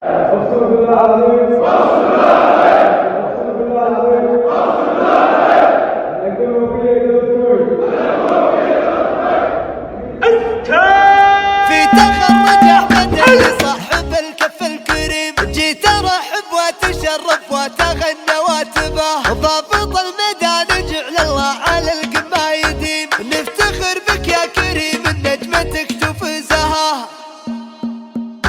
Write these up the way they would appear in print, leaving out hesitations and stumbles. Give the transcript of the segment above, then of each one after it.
أقسم بالله العظيم أقسم بالله العظيم لكن وكيل دكتور في تخرج أحمد اللي صاحب الكف الكريم، جيت أرحب وأتشرف وأتغنى وأتباه، ضابط الميدان جعل الله على القمة يديم، نفتخر بك يا كريم النجمة تفوزها.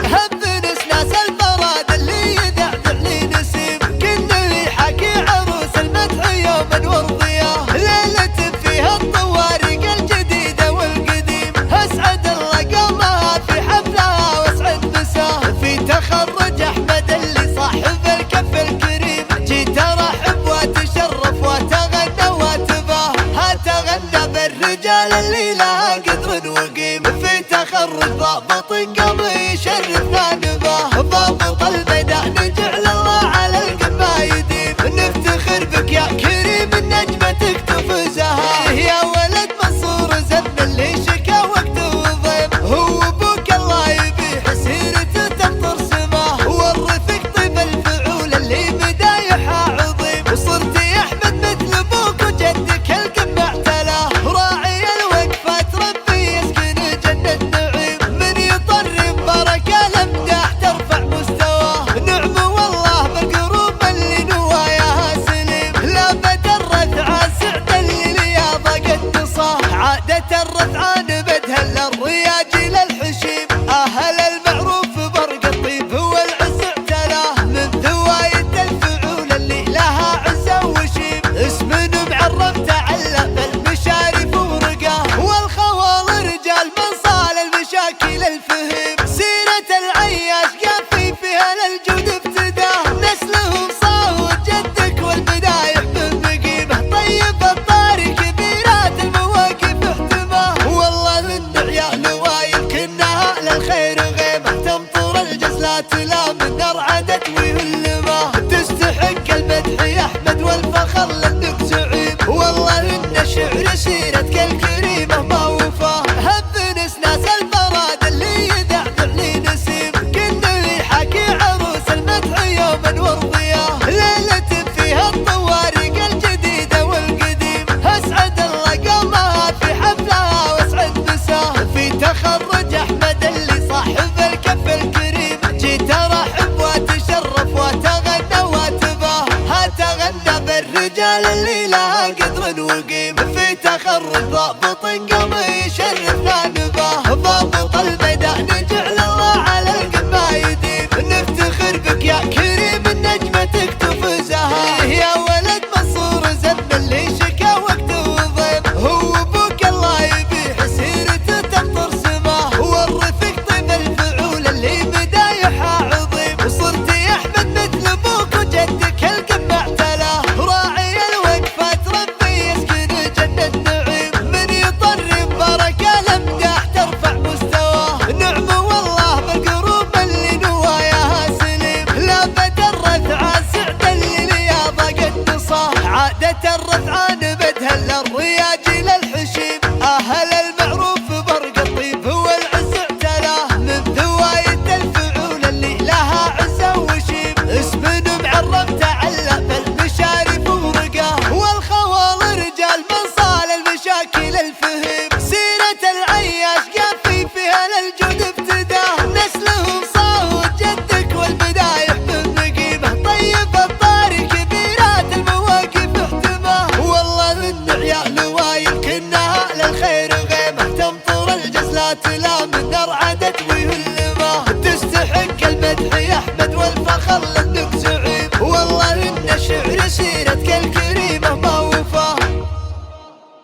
هبنس ناس البراد اللي يذعذع لي نسيم، كنا يحكي عروس المدح يوما وارضياه، ليلة فيها الطوارق الجديدة والقديم، اسعد الله قومها في حفلها واسعد مساه. في تخرج احمد اللي صاحب الكف الكريم، جيت ارحب واتشرف واتغنى واتباه، اتغنى بالرجال اللي لها قدر وقيم. في تخرج ضابط قلبي يشرفنا نباه، ضابط الميدان جعل الله على القمة يديم، نفتخر بك يا كريم النجمة تفوزها. يا ولد منصور زن اللي شكا وقت وضيم، هو ابوك الله يبيح سيرته تمطر سماه، والرفق طيب الفعول اللي بدايحها عظيم، وصرت يا احمد مثل ابوك وجدك القمة اعتلاه، راعي الوقفات ربي يسكن جنة نعيم، من يطرب بركة الامداح ترفع مستواه، نعم والله بالقروب اللي نواياها سليم، لا بدرت عسعد اللي لياضة قد نصاه، عادة الرفعان بدها للرياجيل الحشيم، اهل المعروف برق الطيب والعز اعتلاه، من ذوايد الفعول اللي لها عزة وشيم، اسم معرف تعلق بالمشارف ورقاه، والخوال رجال من صال المشاكل الفهيم، سيرة العياش قافي فيها للجود ابتداه، نسلهم صاوت جدك والبدايح بالمقيمه، طيب الطاري كبيرات المواقف احتماه، والله ان عيال وايل كنها للخير غيمه، تمطر الجزلات لا من ارعدت ويهلماه، تستحق المدح يا احمد والفخر لانك زعيم، والله ان شعر سيرتك الكريمه ما وفاه. هبنس ناس البراد اللي يذعذع لي نسيم، كنا يحكي عروس المدح يوما وارضياه، ليلة فيها الطوارق الجديدة والقديم، اسعد الله قومها في حفلها واسعد مساه. في تخرج احمد اللي صاحب الكف الكريم، جيت ارحب واتشرف واتغنى واتباه، اتغنى بالرجال اللي لها قدر وقيم. في تخرج ضابط قلبي يشرفنا نباه، ضابط الميدان جعل الله على القمة يديم، نفتخر بك يا كريم النجمة تفوزها. يا ولد منصور زن اللي شكا وقت وضيم، هو ابوك الله يبيح سيرته تمطر سماه، والرفق طيب الفعول اللي بدايحها عظيم، وصرت يا احمد مثل ابوك وجدك القمة اعتلاه، راعي الوقفات ربي يسكن جنة نعيم، من يطرب بركة الامداح ترفع مستواه، نعم والله بالقروب اللي نواياها سليم، لا بدرت عسعد اللي لياضة قد نصاه، عادة الرفعان بدها للرياجيل الحشيم، اهل المعروف برق الطيب والعز اعتلاه، من ذوايد الفعول اللي لها عزة وشيم، اسم معرف تعلق بالمشارف ورقاه، والخوال رجال من صال المشاكل الفهيم، سيرة العياش قافي فيها للجود ابتداه، نسلهم صاوت جدك والبدايح بالمقيمه، طيب الطاري كبيرات المواقف احتماه، والله ان عيال وايل كنها للخير غيمه، تمطر الجزلات لا من ارعدت ويهلماه، تستحق المدح يا احمد والفخر لانك زعيم، والله ان شعر سيرتك الكريم